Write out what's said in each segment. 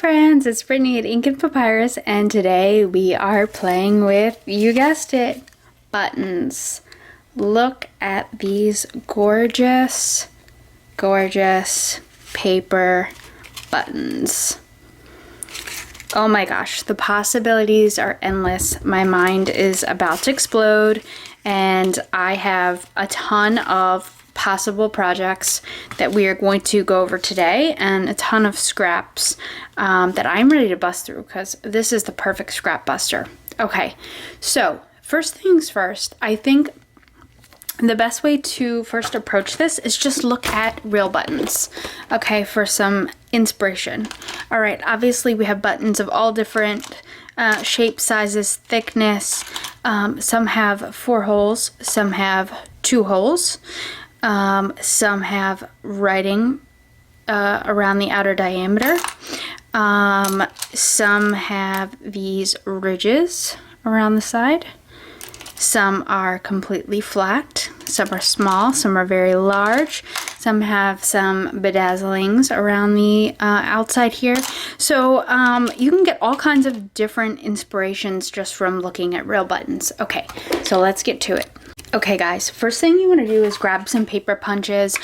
friends, it's Brittany at Ink and Papyrus, and today we are playing with, you guessed it, buttons. Look at these gorgeous, gorgeous paper buttons. Oh my gosh, the possibilities are endless. My mind is about to explode, and I have a ton of possible projects that we are going to go over today, and a ton of scraps that I'm ready to bust through because this is the perfect scrap buster. Okay, so first things first, I think the best way to first approach this is just look at real buttons, okay, for some inspiration. All right, obviously we have buttons of all different shapes, sizes, thickness. Some have 4 holes, some have 2 holes. Some have writing around the outer diameter. Some have these ridges around the side. Some are completely flat. Some are small. Some are very large. Some have some bedazzlings around the outside here. So you can get all kinds of different inspirations just from looking at real buttons. Okay, so let's get to it. Okay guys, first thing you want to do is grab some paper punches.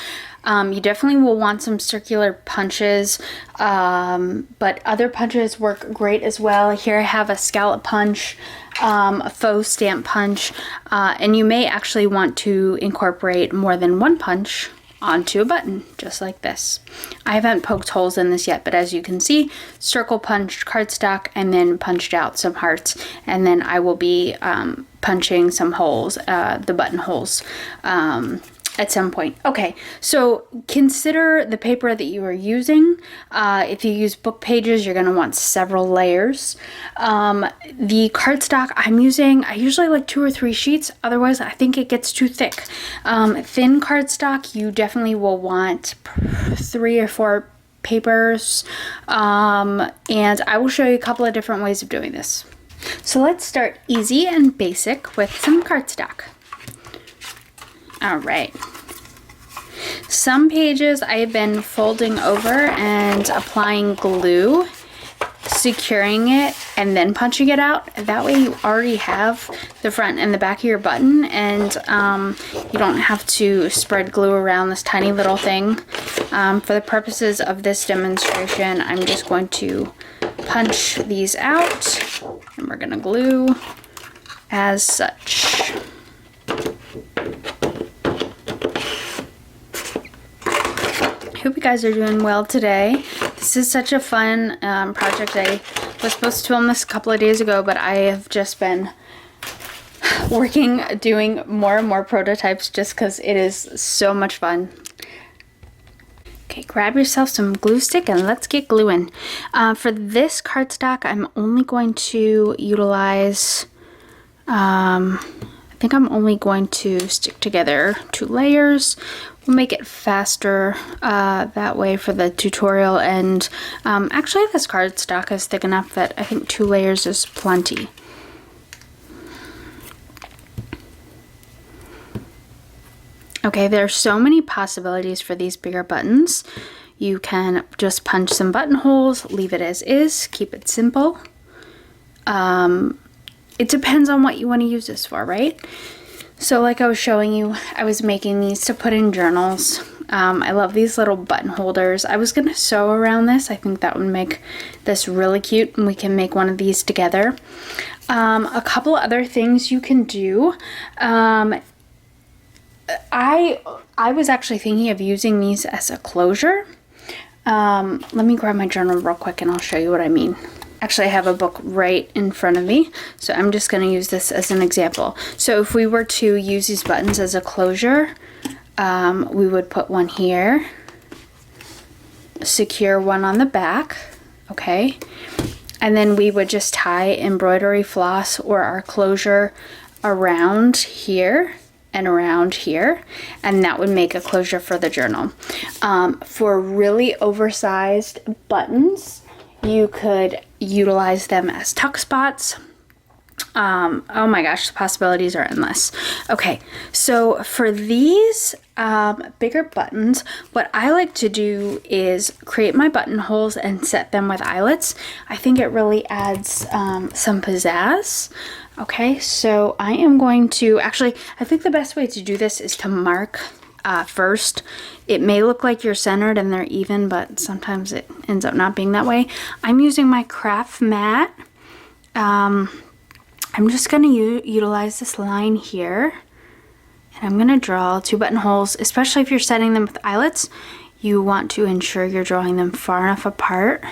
You definitely will want some circular punches, but other punches work great as well. Here I have a scallop punch, a faux stamp punch, and you may actually want to incorporate more than one punch onto a button, just like this. I haven't poked holes in this yet, but as you can see, circle punched cardstock and then punched out some hearts, and then I will be punching some holes, the button holes, at some point. Okay, so consider the paper that you are using. If you use book pages, you're going to want several layers. The cardstock I'm using, I usually like 2 or 3 sheets, otherwise I think it gets too thick. Thin cardstock, you definitely will want 3 or 4 papers, and I will show you a couple of different ways of doing this. So let's start easy and basic with some cardstock. All right. Some pages I have been folding over and applying glue, securing it, and then punching it out. That way you already have the front and the back of your button, and you don't have to spread glue around this tiny little thing. For the purposes of this demonstration, I'm just going to punch these out, and we're gonna glue as such. I hope you guys are doing well today. This is such a fun project. I was supposed to film this a couple of days ago, but I have just been doing more and more prototypes just because it is so much fun. Okay, grab yourself some glue stick and let's get gluing. For this cardstock, I'm only going to utilize, I think I'm only going to stick together 2 layers. We'll make it faster that way for the tutorial, and actually this cardstock is thick enough that I think 2 layers is plenty. Okay, there are so many possibilities for these bigger buttons. You can just punch some buttonholes, leave it as is, keep it simple. It depends on what you want to use this for, right? So like I was showing you, I was making these to put in journals. I love these little button holders. I was gonna sew around this. I think that would make this really cute, and we can make one of these together. A couple other things you can do. I was actually thinking of using these as a closure. Let me grab my journal real quick and I'll show you what I mean. Actually, I have a book right in front of me, so I'm just going to use this as an example. So if we were to use these buttons as a closure, we would put one here, secure one on the back, okay, and then we would just tie embroidery floss or our closure around here and around here, and that would make a closure for the journal. For really oversized buttons, you could utilize them as tuck spots. Oh my gosh, the possibilities are endless. Okay, so for these bigger buttons, what I like to do is create my buttonholes and set them with eyelets. I think it really adds some pizzazz. Okay, so I am going to, actually, I think the best way to do this is to mark first. It may look like you're centered and they're even, but sometimes it ends up not being that way. I'm using my craft mat. I'm just going to utilize this line here, and I'm going to draw 2 buttonholes. Especially if you're setting them with eyelets, you want to ensure you're drawing them far enough apart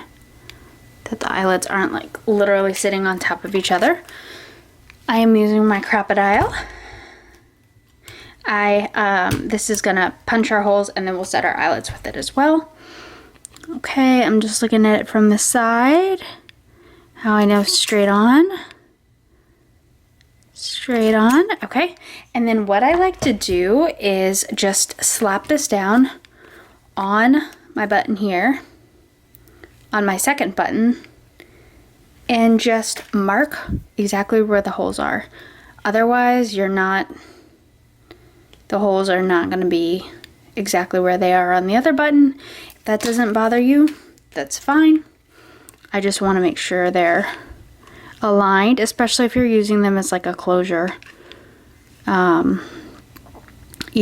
that the eyelets aren't like literally sitting on top of each other. I am using my crocodile. This is going to punch our holes, and then we'll set our eyelets with it as well. Okay, I'm just looking at it from the side. How I know straight on. Straight on, okay. And then what I like to do is just slap this down on my button here, on my second button, and just mark exactly where the holes are. Otherwise, the holes are not going to be exactly where they are on the other button. If that doesn't bother you, that's fine. I just want to make sure they're aligned, especially if you're using them as like a closure. You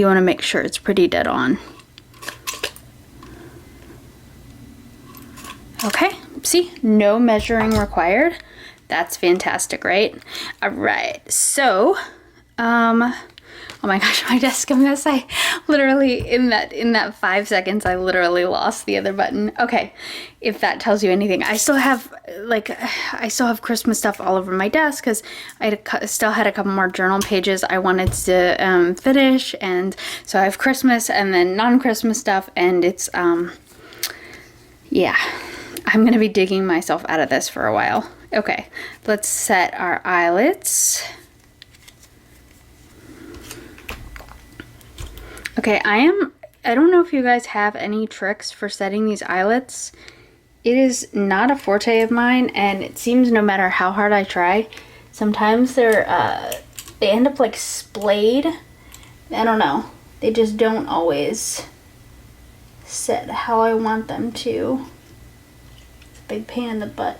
want to make sure it's pretty dead on. Okay, see, no measuring required. That's fantastic, right? All right, so oh my gosh, my desk a mess. I literally, in that 5 seconds, I literally lost the other button. Okay, if that tells you anything. I still have Christmas stuff all over my desk because still had a couple more journal pages I wanted to finish, and so I have Christmas and then non-Christmas stuff, and it's, yeah, I'm gonna be digging myself out of this for a while. Okay, let's set our eyelets. Okay, I don't know if you guys have any tricks for setting these eyelets. It is not a forte of mine, and it seems no matter how hard I try, sometimes they end up like splayed. I don't know. They just don't always set how I want them to. It's a big pain in the butt.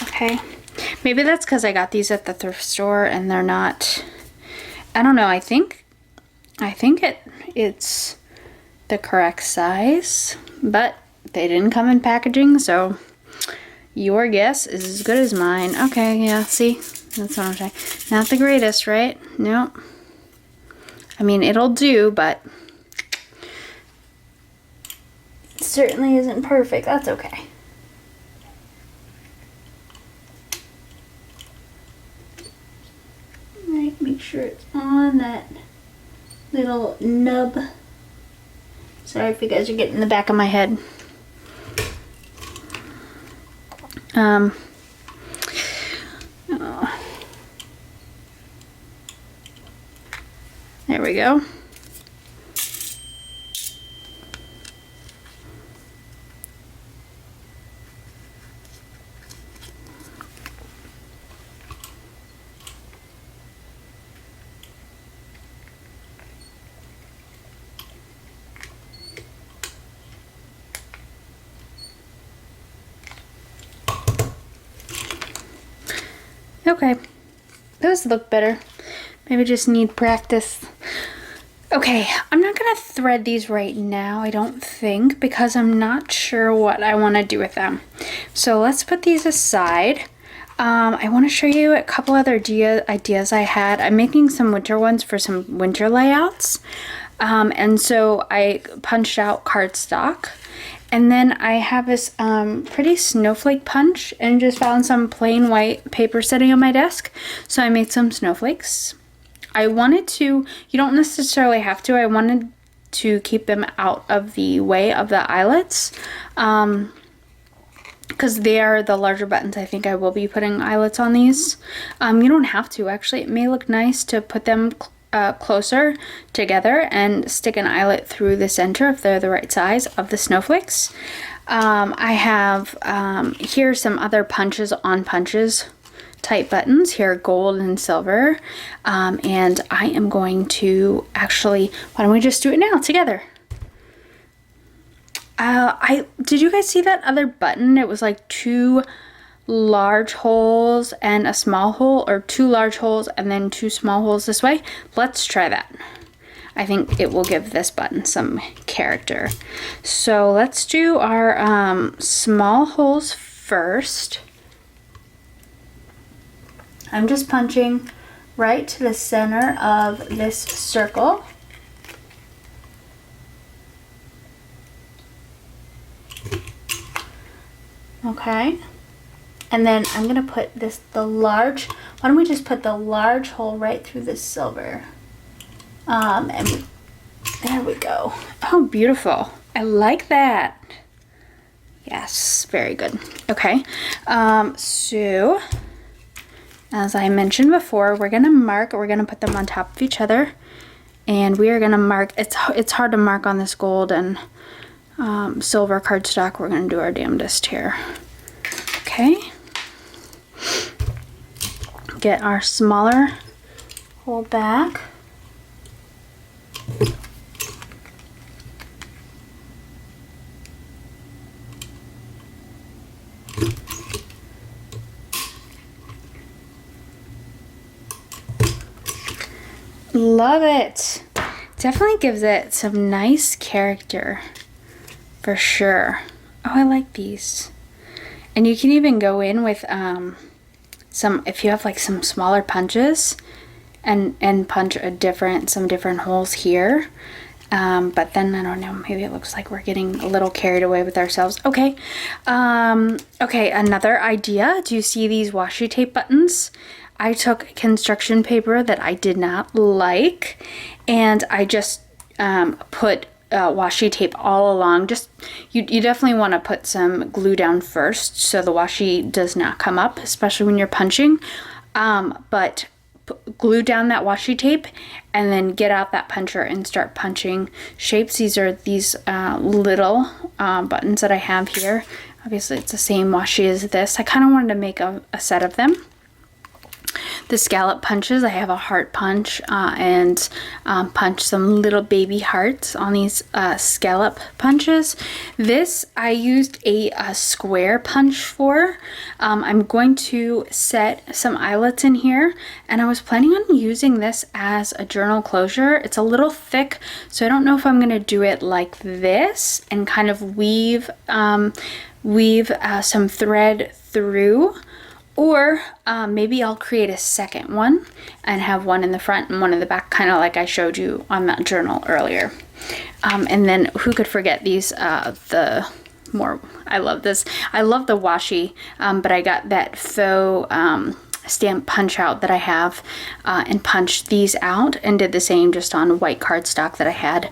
Okay. Maybe that's because I got these at the thrift store and they're not, I don't know, I think it's the correct size, but they didn't come in packaging, so your guess is as good as mine. Okay, yeah, see? That's what I'm saying. Not the greatest, right? Nope. I mean, it'll do, but it certainly isn't perfect. That's okay. Right, make sure it's on that little nub. Sorry if you guys are getting in the back of my head. Oh. There we go. Okay, those look better. Maybe just need practice. Okay, I'm not gonna thread these right now, I don't think, because I'm not sure what I want to do with them. So let's put these aside. I want to show you a couple other ideas I had. I'm making some winter ones for some winter layouts. And so I punched out cardstock. And then I have this pretty snowflake punch and just found some plain white paper sitting on my desk. So I made some snowflakes. I wanted to, you don't necessarily have to, I wanted to keep them out of the way of the eyelets. Because they are the larger buttons, I think I will be putting eyelets on these. You don't have to, actually. It may look nice to put them closer together and stick an eyelet through the center if they're the right size of the snowflakes. I have here some other punches on punches type buttons. Here are gold and silver. And I am going to actually, why don't we just do it now together? Did you guys see that other button? It was like 2 large holes and a small hole, or 2 large holes and then 2 small holes this way. Let's try that. I think it will give this button some character. So let's do our small holes first. I'm just punching right to the center of this circle. Okay. And then I'm gonna put why don't we just put the large hole right through the silver. And there we go. Oh, beautiful. I like that. Yes, very good. Okay, so as I mentioned before, we're gonna put them on top of each other, and we are gonna mark. It's hard to mark on this gold and silver cardstock. We're gonna do our damnedest here. Okay. Get our smaller hole back. Love it. Definitely gives it some nice character for sure. Oh, I like these. And you can even go in with if you have like some smaller punches and punch some different holes here. But then I don't know, maybe it looks like we're getting a little carried away with ourselves. Okay. Okay, another idea. Do you see these washi tape buttons? I took construction paper that I did not like, and I just put washi tape all along. Just you definitely want to put some glue down first so the washi does not come up, especially when you're punching. But glue down that washi tape and then get out that puncher and start punching shapes. These are these little buttons that I have here. Obviously it's the same washi as this. I kind of wanted to make a set of them. The scallop punches, I have a heart punch and punch some little baby hearts on these scallop punches. This I used a square punch for. I'm going to set some eyelets in here, and I was planning on using this as a journal closure. It's a little thick, so I don't know if I'm going to do it like this and kind of weave some thread through. Or maybe I'll create a second one and have one in the front and one in the back, kind of like I showed you on that journal earlier. And then who could forget these, I love this. I love the washi, but I got that faux stamp punch out that I have and punched these out and did the same just on white cardstock that I had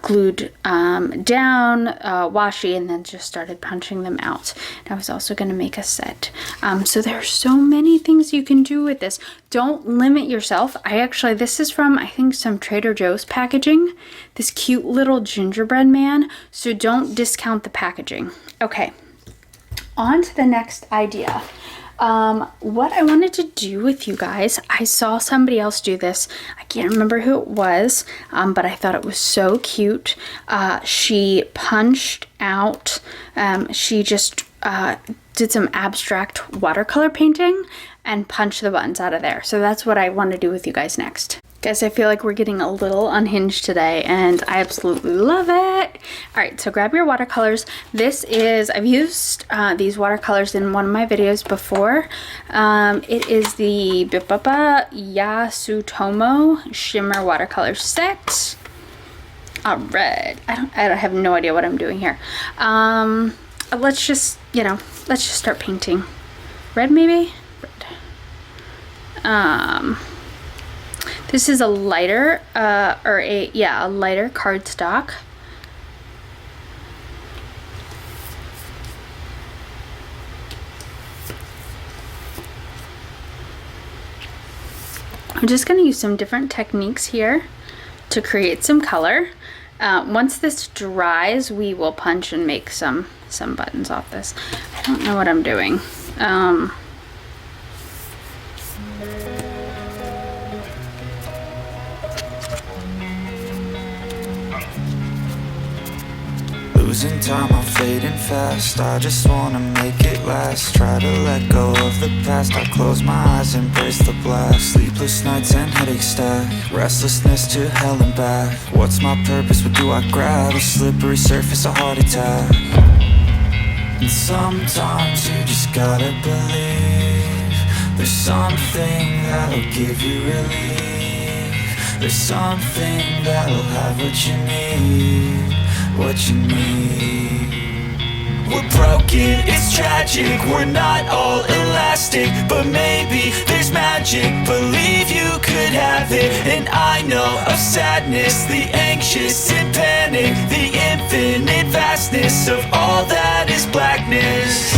glued down, washi, and then just started punching them out. And I was also going to make a set. So there's so many things you can do with this. Don't limit yourself. This is from, I think, some Trader Joe's packaging. This cute little gingerbread man. So don't discount the packaging. Okay, on to the next idea. What I wanted to do with you guys, I saw somebody else do this. I can't remember who it was, but I thought it was so cute. She punched out, she just did some abstract watercolor painting and punched the buttons out of there. So that's what I want to do with you guys next. Guys, I feel like we're getting a little unhinged today, and I absolutely love it. All right, so grab your watercolors. I've used these watercolors in one of my videos before. It is the Yasutomo Shimmer Watercolor Set. All right, I have no idea what I'm doing here. Let's just start painting. Red, maybe? Red. This is a lighter, a lighter cardstock. I'm just going to use some different techniques here to create some color. Once this dries, we will punch and make some buttons off this. I don't know what I'm doing. Losing time, I'm fading fast. I just wanna make it last. Try to let go of the past. I close my eyes, embrace the blast. Sleepless nights and headache stack. Restlessness to hell and back. What's my purpose? What do I grab? A slippery surface, a heart attack. And sometimes you just gotta believe there's something that'll give you relief. There's something that'll have what you need. What you need. We're broken, it's tragic. We're not all elastic, but maybe there's magic. Believe you could have it. And I know of sadness, the anxious and panic, the infinite vastness of all that is blackness.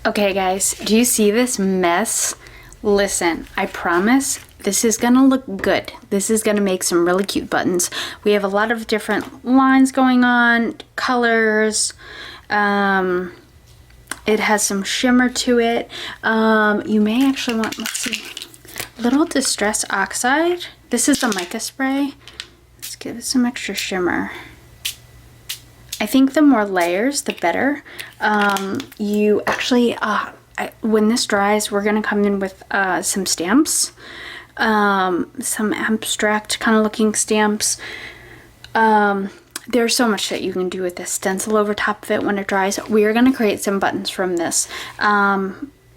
Okay guys, do you see this mess? Listen, I promise this is gonna look good. This is gonna make some really cute buttons. We have a lot of different lines going on, colors. It has some shimmer to it. You may actually want, let's see, a little Distress Oxide. This is the mica spray. Let's give it some extra shimmer. I think the more layers, the better. You actually, when this dries, we're gonna come in with some stamps, some abstract kind of looking stamps. There's so much that you can do with this. Stencil over top of it when it dries. We are gonna create some buttons from this.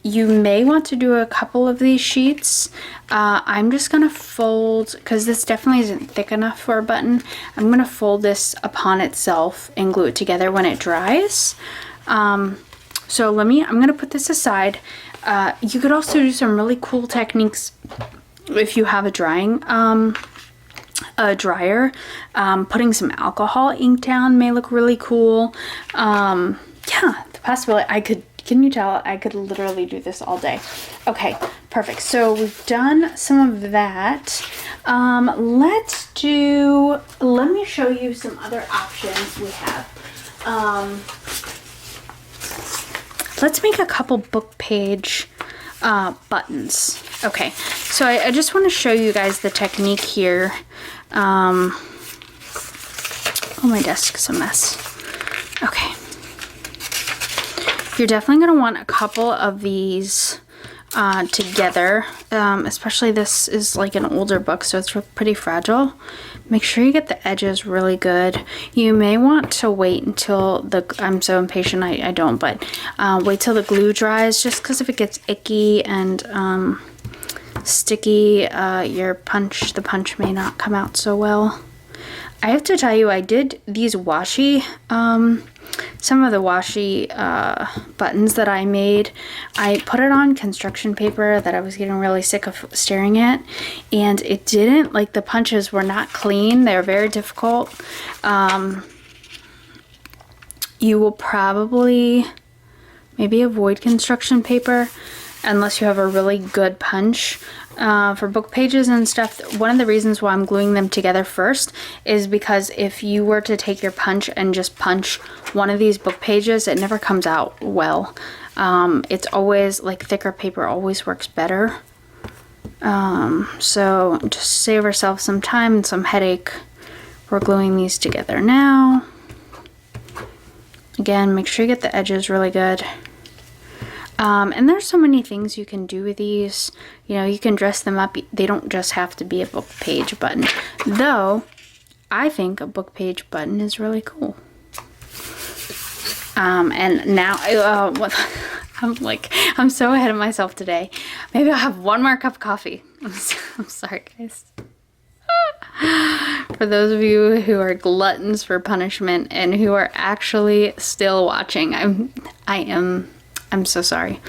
You may want to do a couple of these sheets. I'm just gonna fold, because this definitely isn't thick enough for a button. I'm gonna fold this upon itself and glue it together when it dries. So I'm gonna put this aside. You could also do some really cool techniques if you have a drying dryer. Putting some alcohol ink down may look really cool. Yeah, the possibility, can you tell? I could literally do this all day. Okay, perfect. So we've done some of that. Let me show you some other options we have. Let's make a couple book page buttons. Okay, so I just want to show you guys the technique here. Oh, my desk's a mess. Okay. You're definitely going to want a couple of these together, especially this is like an older book, so it's pretty fragile. Make sure you get the edges really good. You may want to wait until I'm so impatient, I don't, but wait till the glue dries, just because if it gets icky and sticky, the punch may not come out so well. I have to tell you, I did these washi, some of the washi buttons that I made. I put it on construction paper that I was getting really sick of staring at, and it didn't, like, the punches were not clean. They were very difficult. You will probably maybe avoid construction paper unless you have a really good punch. For book pages and stuff, one of the reasons why I'm gluing them together first is because if you were to take your punch and just punch one of these book pages, it never comes out well. It's always, like, thicker paper always works better. So just save ourselves some time and some headache. We're gluing these together now. Again, make sure you get the edges really good. And there's so many things you can do with these. You know, you can dress them up. They don't just have to be a book page button. Though, I think a book page button is really cool. And now, I'm so ahead of myself today. Maybe I'll have one more cup of coffee. I'm sorry, guys. For those of you who are gluttons for punishment and who are actually still watching, I'm so sorry.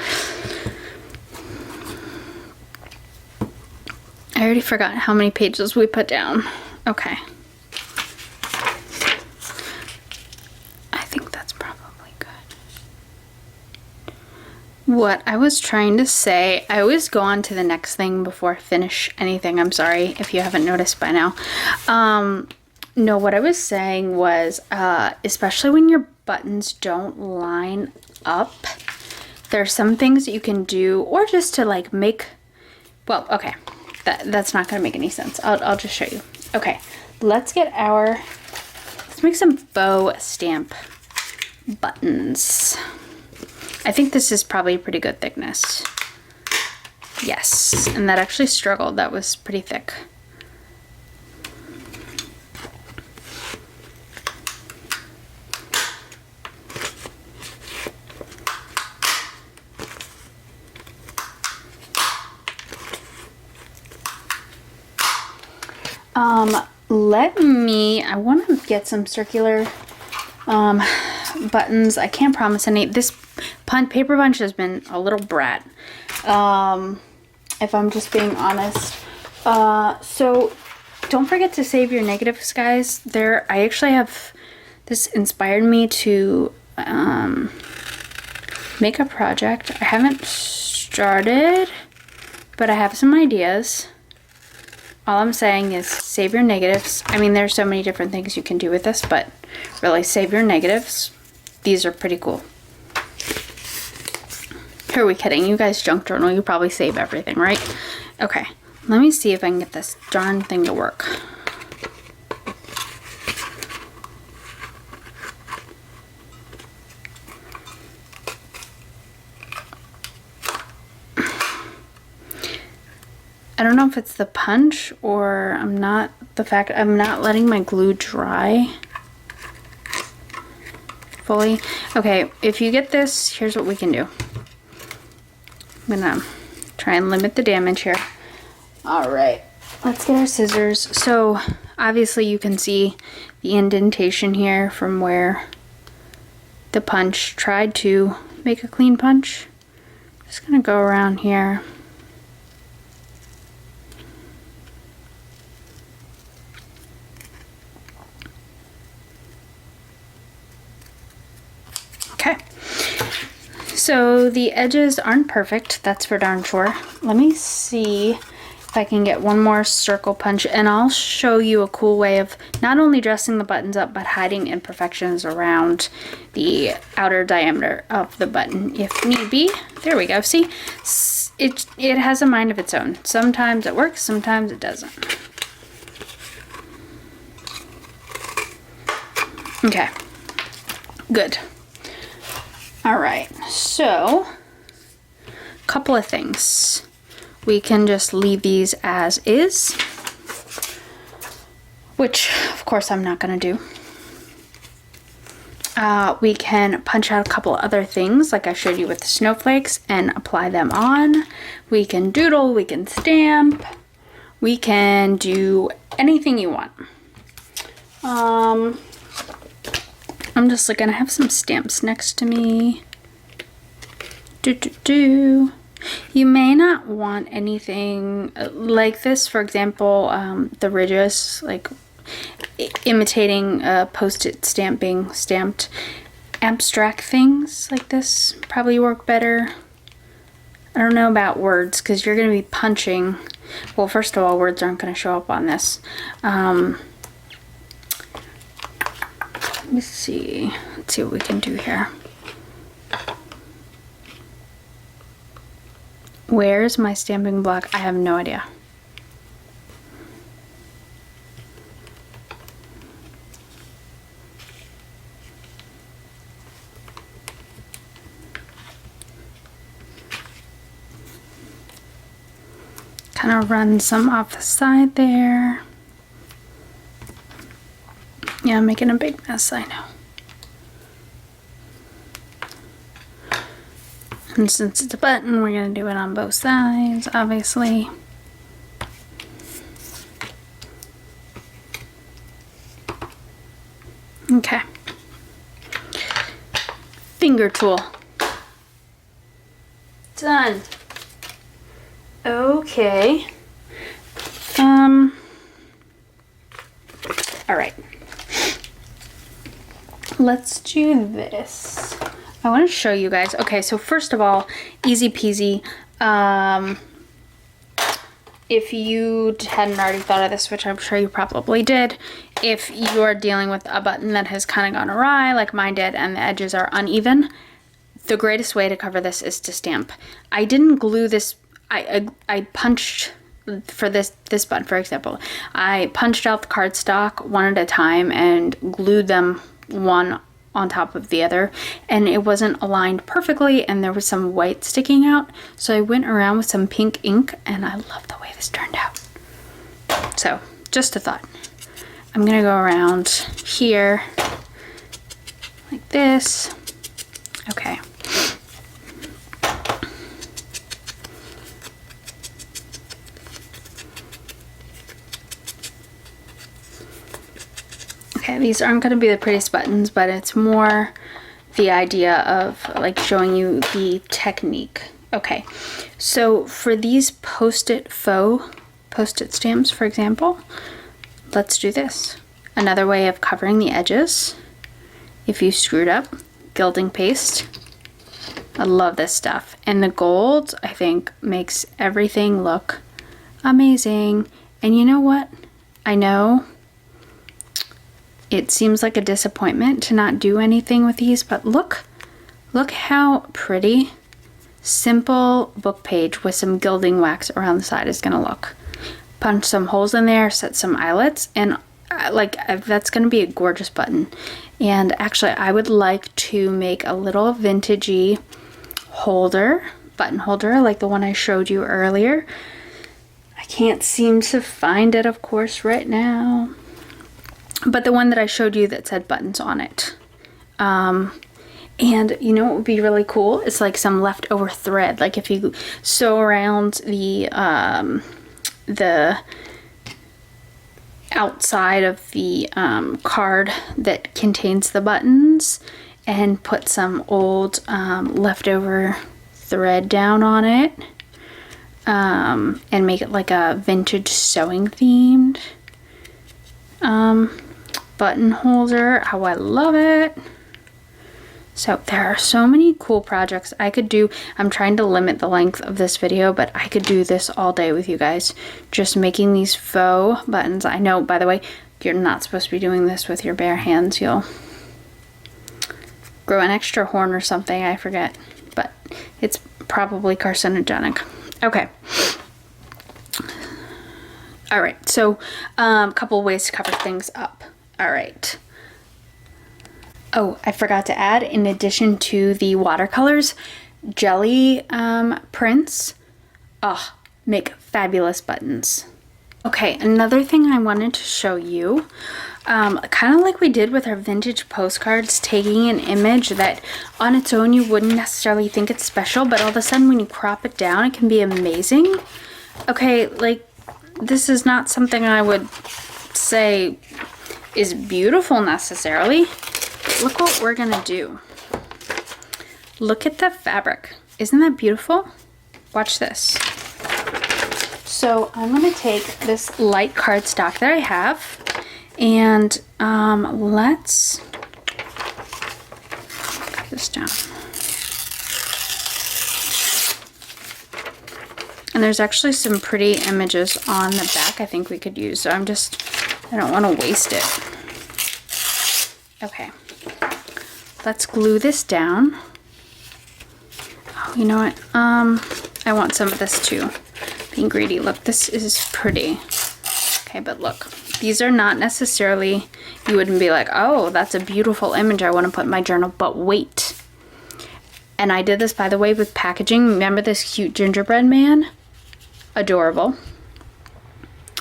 I already forgot how many pages we put down. Okay. I think that's probably good. What I was trying to say, I always go on to the next thing before I finish anything. I'm sorry if you haven't noticed by now. No, what I was saying was, especially when your buttons don't line up, there's some things that you can do, or just to like make, well, okay, that's not gonna make any sense. I'll just show you. Okay, let's make some faux stamp buttons. I think this is probably a pretty good thickness. Yes, and that actually struggled. That was pretty thick. I want to get some circular buttons. I can't promise any. This paper punch has been a little brat, if I'm just being honest. So don't forget to save your negatives, guys. I actually have, this inspired me to make a project. I haven't started, but I have some ideas. All I'm saying is save your negatives. I mean, there's so many different things you can do with this, but really save your negatives. These are pretty cool. Who are we kidding? You guys junk journal, you probably save everything, right? Okay, let me see if I can get this darn thing to work. I don't know if it's the punch or I'm not letting my glue dry fully. Okay, if you get this, here's what we can do. I'm gonna try and limit the damage here. All right, let's get our scissors. So obviously you can see the indentation here from where the punch tried to make a clean punch. Just gonna go around here. Okay, so the edges aren't perfect, that's for darn sure. Let me see if I can get one more circle punch, and I'll show you a cool way of not only dressing the buttons up, but hiding imperfections around the outer diameter of the button if need be. There we go, see? It has a mind of its own. Sometimes it works, sometimes it doesn't. Okay, good. All right, so a couple of things. We can just leave these as is, which of course I'm not gonna do. We can punch out a couple other things like I showed you with the snowflakes and apply them on. We can doodle, we can stamp, we can do anything you want. I'm just like gonna have some stamps next to me. You may not want anything like this. For example, the ridges, like imitating post-it stamped abstract things like this probably work better. I don't know about words because you're gonna be punching. Well, first of all, words aren't gonna show up on this. Let me see. Let's see what we can do here. Where's my stamping block? I have no idea. Kind of run some off the side there. Yeah, I'm making a big mess, I know. And since it's a button, we're going to do it on both sides, obviously. Okay. Finger tool. Done. Okay. All right. Let's do this. I want to show you guys. Okay, so first of all, easy peasy. If you hadn't already thought of this, which I'm sure you probably did, if you're dealing with a button that has kind of gone awry, like mine did, and the edges are uneven, the greatest way to cover this is to stamp. I didn't glue this. I punched for this button, for example. I punched out the cardstock one at a time and glued them one on top of the other, and it wasn't aligned perfectly, and there was some white sticking out, so I went around with some pink ink, and I love the way this turned out. So just a thought. I'm gonna go around here like this. Okay. Okay, these aren't going to be the prettiest buttons, but it's more the idea of like showing you the technique. Okay, so for these post-it faux post-it stamps, for example, let's do this. Another way of covering the edges, if you screwed up, gilding paste. I love this stuff. And the gold, I think, makes everything look amazing. And you know what? I know it seems like a disappointment to not do anything with these, but look how pretty simple book page with some gilding wax around the side is gonna look. Punch some holes in there, set some eyelets, and that's gonna be a gorgeous button. And actually, I would like to make a little vintagey holder, button holder, like the one I showed you earlier. I can't seem to find it, of course, right now. But the one that I showed you that said buttons on it. And you know what would be really cool? It's like some leftover thread. Like if you sew around the outside of the card that contains the buttons and put some old leftover thread down on it and make it like a vintage sewing themed button holder. How I love it. So there are so many cool projects I could do. I'm trying to limit the length of this video, but I could do this all day with you guys, just making these faux buttons. I know, by the way, you're not supposed to be doing this with your bare hands. You'll grow an extra horn or something, I forget, but it's probably carcinogenic. Okay. All right, so a couple ways to cover things up. All right. Oh, I forgot to add, in addition to the watercolors, gelli prints make fabulous buttons. Okay, another thing I wanted to show you, kind of like we did with our vintage postcards, taking an image that on its own you wouldn't necessarily think it's special, but all of a sudden when you crop it down, it can be amazing. Okay, like this is not something I would say is beautiful necessarily. Look what we're gonna do. Look at the fabric. Isn't that beautiful? Watch this. So I'm gonna take this light cardstock that I have, and let's cut this down. And there's actually some pretty images on the back I think we could use, so I don't want to waste it. Okay, let's glue this down. Oh, you know what? I want some of this too. Being greedy. Look, this is pretty. Okay, but look, these are not necessarily, you wouldn't be like, oh, that's a beautiful image I want to put in my journal, but wait. And I did this, by the way, with packaging. Remember this cute gingerbread man? Adorable.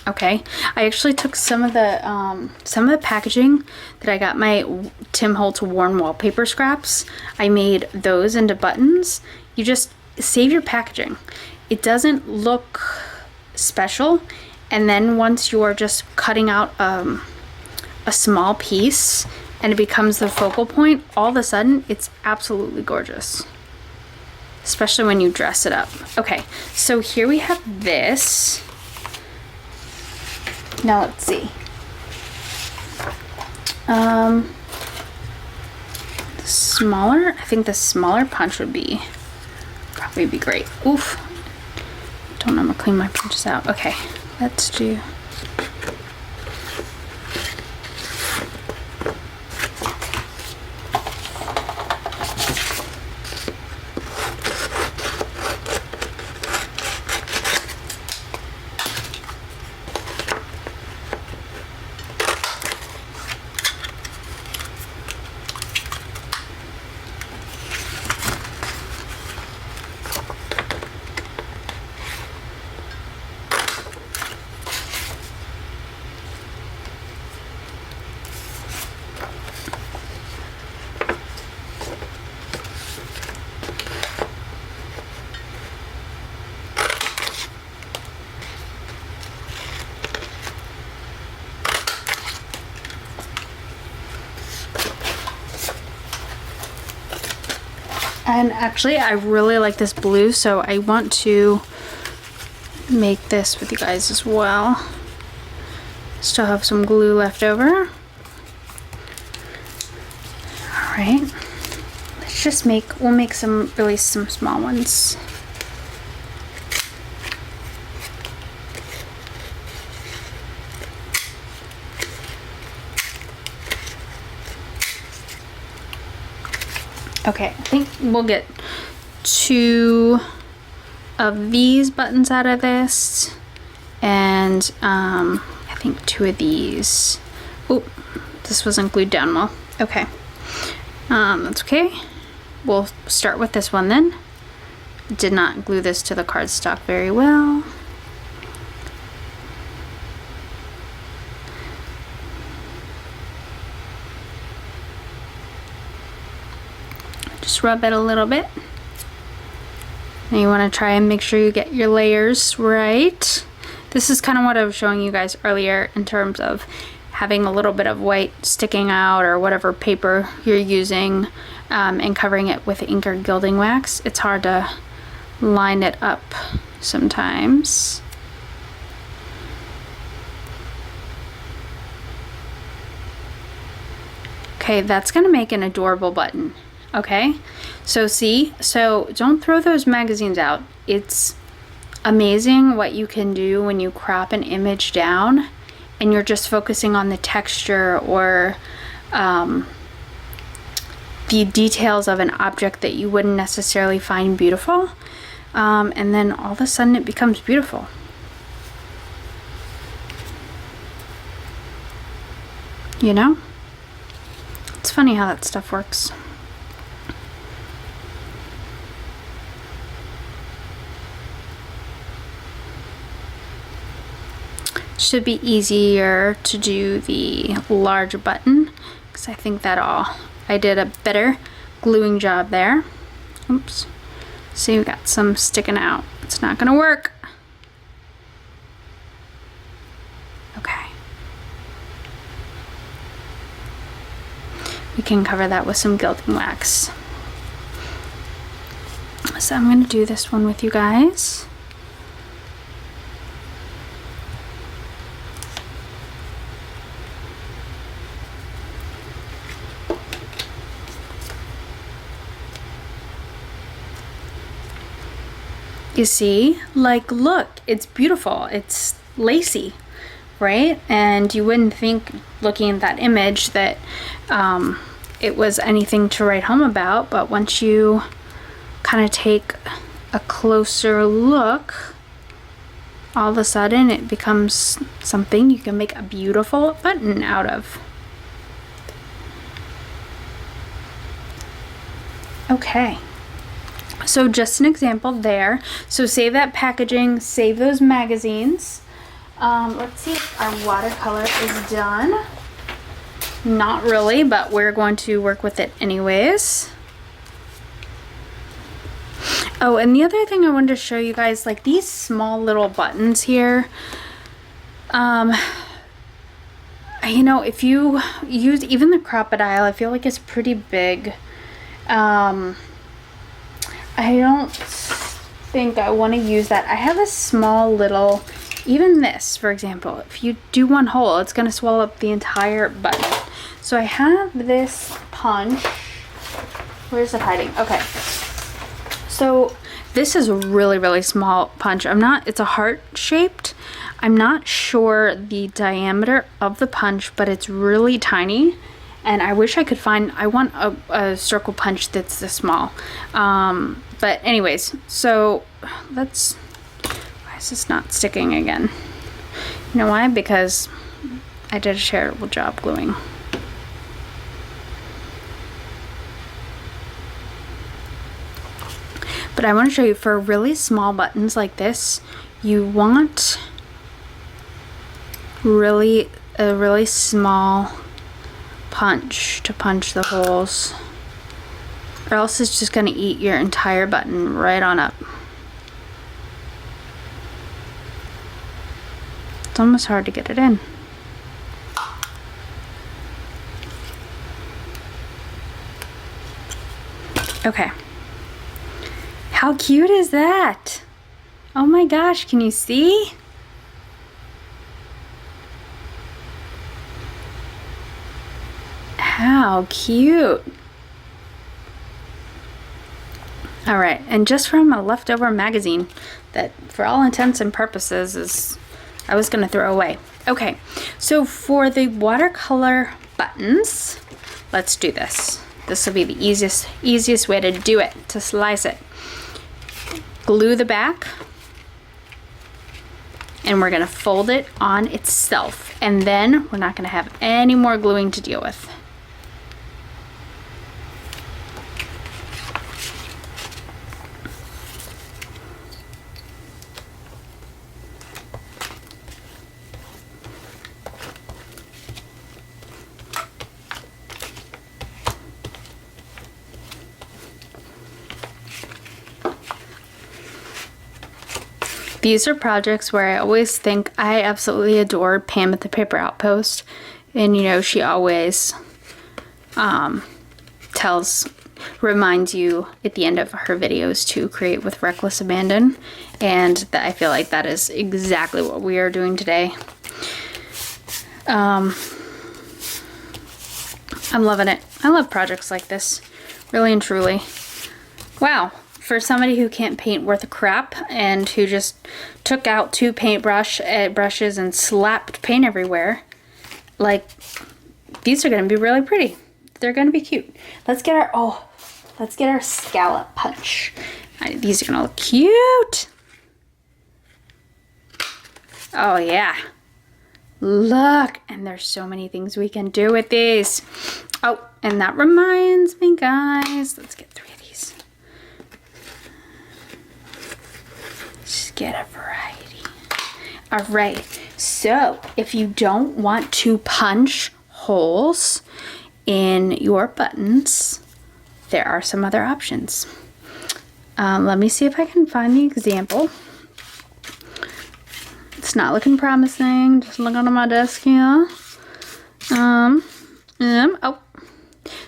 Okay, I actually took some of the packaging that I got my Tim Holtz worn wallpaper scraps. I made those into buttons. You just save your packaging. It doesn't look special, and then once you're just cutting out a small piece, and it becomes the focal point, all of a sudden it's absolutely gorgeous. Especially when you dress it up. Okay, so here we have this. Now let's see. Smaller, I think the smaller punch would probably be great. Oof. Don't know, I'm gonna clean my punches out. Okay, let's do. And actually, I really like this blue, so I want to make this with you guys as well. Still have some glue left over. All right, let's just we'll make some small ones. Okay, I think we'll get 2 of these buttons out of this, and I think 2 of these. Oh, this wasn't glued down well. Okay, that's okay. We'll start with this one then. Did not glue this to the cardstock very well. Just rub it a little bit. And you want to try and make sure you get your layers right. This is kind of what I was showing you guys earlier in terms of having a little bit of white sticking out or whatever paper you're using, and covering it with ink or gilding wax. It's hard to line it up sometimes. Okay, that's gonna make an adorable button. Okay, so see, so don't throw those magazines out. It's amazing what you can do when you crop an image down and you're just focusing on the texture or the details of an object that you wouldn't necessarily find beautiful, and then all of a sudden it becomes beautiful. You know? It's funny how that stuff works. Should be easier to do the large button because I think I did a better gluing job there. Oops. See, we got some sticking out. It's not gonna work. Okay. We can cover that with some gilding wax. So I'm gonna do this one with you guys. You see, like, look, it's beautiful. It's lacy, right? And you wouldn't think, looking at that image, that it was anything to write home about, but once you kind of take a closer look, all of a sudden it becomes something you can make a beautiful button out of. Okay. So just an example there. So save that packaging, save those magazines. Let's see if our watercolor is done. Not really, but we're going to work with it anyways. Oh, and the other thing I wanted to show you guys, like these small little buttons here. you know, if you use even the crocodile, I feel like it's pretty big. I don't think I want to use that. I have a small little, even this, for example, if you do one hole, it's going to swallow up the entire button. So I have this punch. Where's it hiding? Okay. So this is a really, really small punch. It's a heart shaped. I'm not sure the diameter of the punch, but it's really tiny. And I wish I could find, I want a circle punch that's this small. But anyways, so why is this not sticking again? You know why? Because I did a terrible job gluing. But I want to show you, for really small buttons like this, you want a really small punch to punch the holes, or else it's just going to eat your entire button right on up. It's almost hard to get it in. Okay. How cute is that? Oh my gosh, can you see? How cute. All right, and just from a leftover magazine that for all intents and purposes I was gonna throw away. Okay, so for the watercolor buttons, let's do this. This will be the easiest way to do it, to slice it. Glue the back, and we're gonna fold it on itself, and then we're not gonna have any more gluing to deal with. These are projects where I always think I absolutely adore Pam at the Paper Outpost, and you know, she always reminds you at the end of her videos to create with reckless abandon, and that I feel like that is exactly what we are doing today. I'm loving it. I love projects like this, really and truly. Wow. For somebody who can't paint worth a crap and who just took out 2 brushes and slapped paint everywhere, like, these are going to be really pretty. They're going to be cute. Let's get our scallop punch. These are going to look cute. Oh yeah. Look, and there's so many things we can do with these. Oh, and that reminds me, guys, let's get 3 of these. Just get a variety. All right, so if you don't want to punch holes in your buttons, there are some other options. Let me see if I can find the example. It's not looking promising. Just looking on my desk here.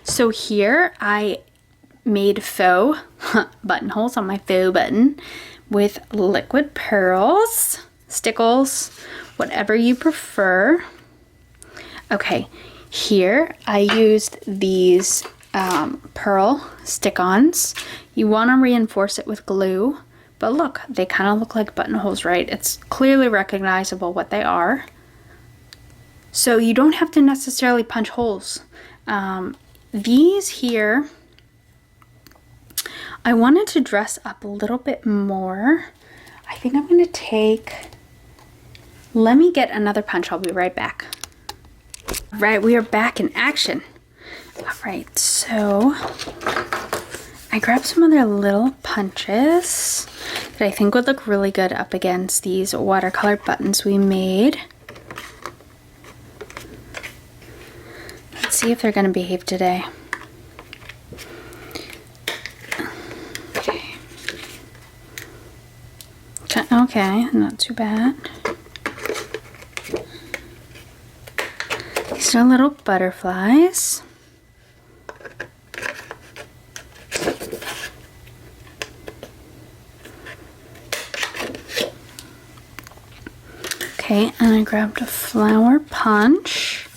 So here I made faux buttonholes on my faux button with liquid pearls, stickles, whatever you prefer. Okay, here I used these pearl stick-ons. You want to reinforce it with glue, but look, they kind of look like buttonholes, right? It's clearly recognizable what they are. So you don't have to necessarily punch holes. These here, I wanted to dress up a little bit more. I think I'm going to take, let me get another punch. I'll be right back. All right, we are back in action. All right, so I grabbed some other little punches that I think would look really good up against these watercolor buttons we made. Let's see if they're going to behave today. Okay, not too bad. Just our little butterflies. Okay, and I grabbed a flower punch.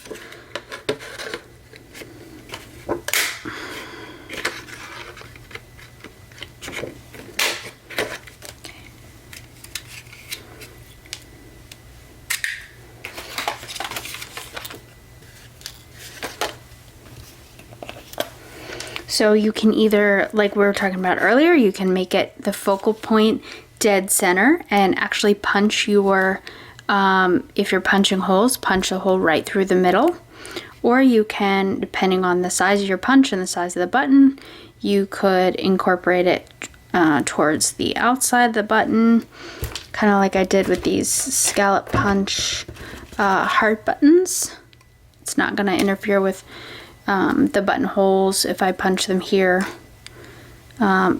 So you can either, like we were talking about earlier, you can make it the focal point dead center and actually punch your, if you're punching holes, punch a hole right through the middle. Or you can, depending on the size of your punch and the size of the button, you could incorporate it towards the outside of the button, kind of like I did with these scallop punch heart buttons. It's not going to interfere with the buttonholes if I punch them here.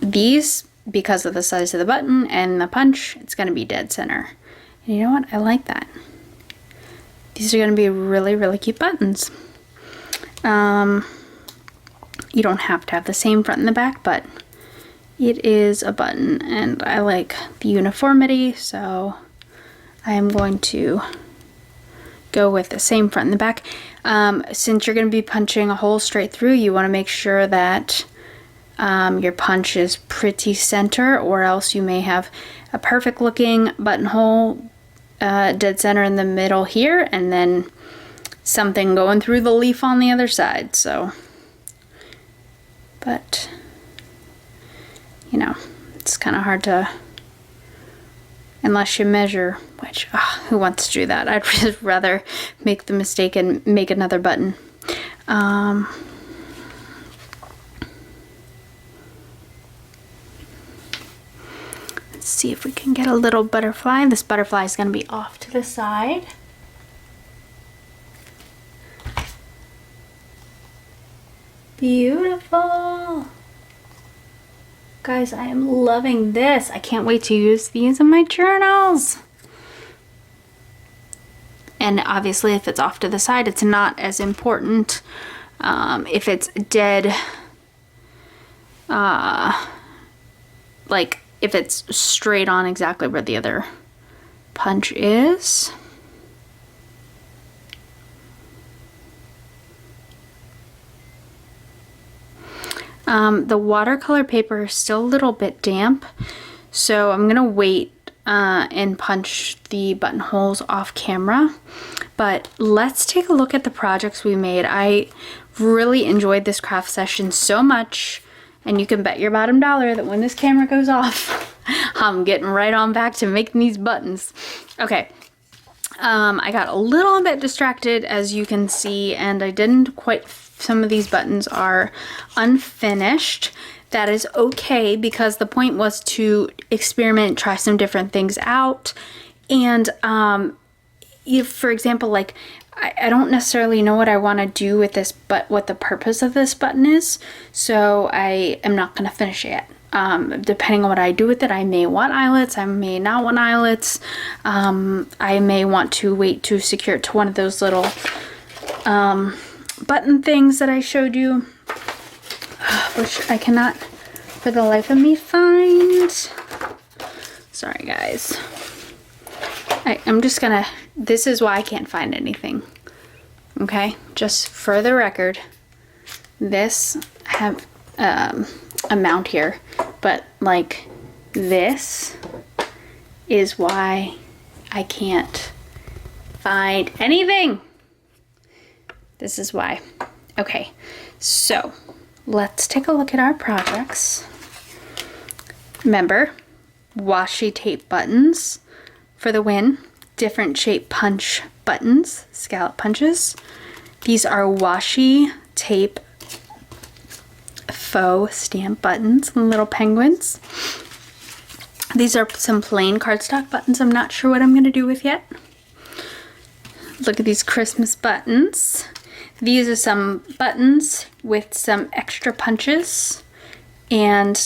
These, because of the size of the button and the punch, it's going to be dead center. And you know what? I like that. These are going to be really, really cute buttons. You don't have to have the same front and the back, but it is a button and I like the uniformity, so I am going to go with the same front and the back. Since you're going to be punching a hole straight through, you want to make sure that your punch is pretty center, or else you may have a perfect looking buttonhole dead center in the middle here, and then something going through the leaf on the other side. So, but you know, it's kind of hard to, unless you measure, which, who wants to do that? I'd just rather make the mistake and make another button. Let's see if we can get a little butterfly. This butterfly is going to be off to the side. Beautiful. Guys, I am loving this. I can't wait to use these in my journals. And obviously, if it's off to the side, it's not as important. If it's dead, like if it's straight on exactly where the other punch is. The watercolor paper is still a little bit damp, so I'm gonna wait and punch the buttonholes off camera. But let's take a look at the projects we made. I really enjoyed this craft session so much, and you can bet your bottom dollar that when this camera goes off, I'm getting right on back to making these buttons. Okay. I got a little bit distracted, as you can see, and I didn't quite, some of these buttons are unfinished. That is okay, because the point was to experiment, try some different things out. And if, for example, like I don't necessarily know what I want to do with this, but what the purpose of this button is, so I am not going to finish it yet. Depending on what I do with it, I may want eyelets, I may not want eyelets. I may want to wait to secure it to one of those little button things that I showed you, which I cannot for the life of me find. Sorry guys. I'm just gonna, this is why I can't find anything. Okay, just for the record, this I have a mount here, but like this is why I can't find anything. This is why. Okay, so let's take a look at our projects. Remember, washi tape buttons for the win. Different shape punch buttons, scallop punches. These are washi tape faux stamp buttons and little penguins. These are some plain cardstock buttons I'm not sure what I'm going to do with yet. Look at these Christmas buttons. These are some buttons with some extra punches and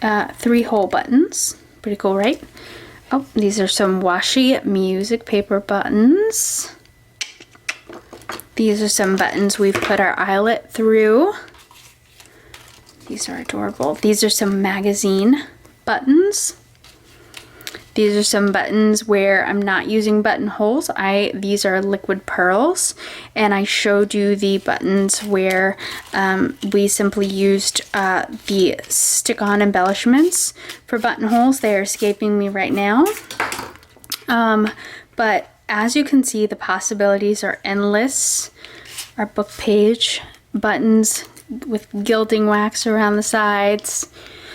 3-hole buttons. Pretty cool, right? Oh, these are some washi music paper buttons. These are some buttons we've put our eyelet through. These are adorable. These are some magazine buttons. These are some buttons where I'm not using buttonholes. These are liquid pearls, and I showed you the buttons where we simply used the stick-on embellishments for buttonholes. They are escaping me right now. But as you can see, the possibilities are endless. Our book page buttons with gilding wax around the sides.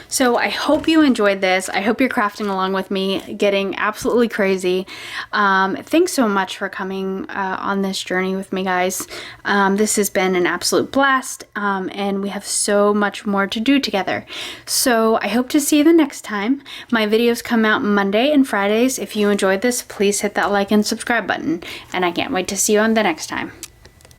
So I hope you enjoyed this. I hope you're crafting along with me, getting absolutely crazy. Thanks so much for coming on this journey with me, guys. This has been an absolute blast, and we have so much more to do together. So I hope to see you the next time. My videos come out Monday and Fridays. If you enjoyed this, please hit that like and subscribe button, and I can't wait to see you on the next time.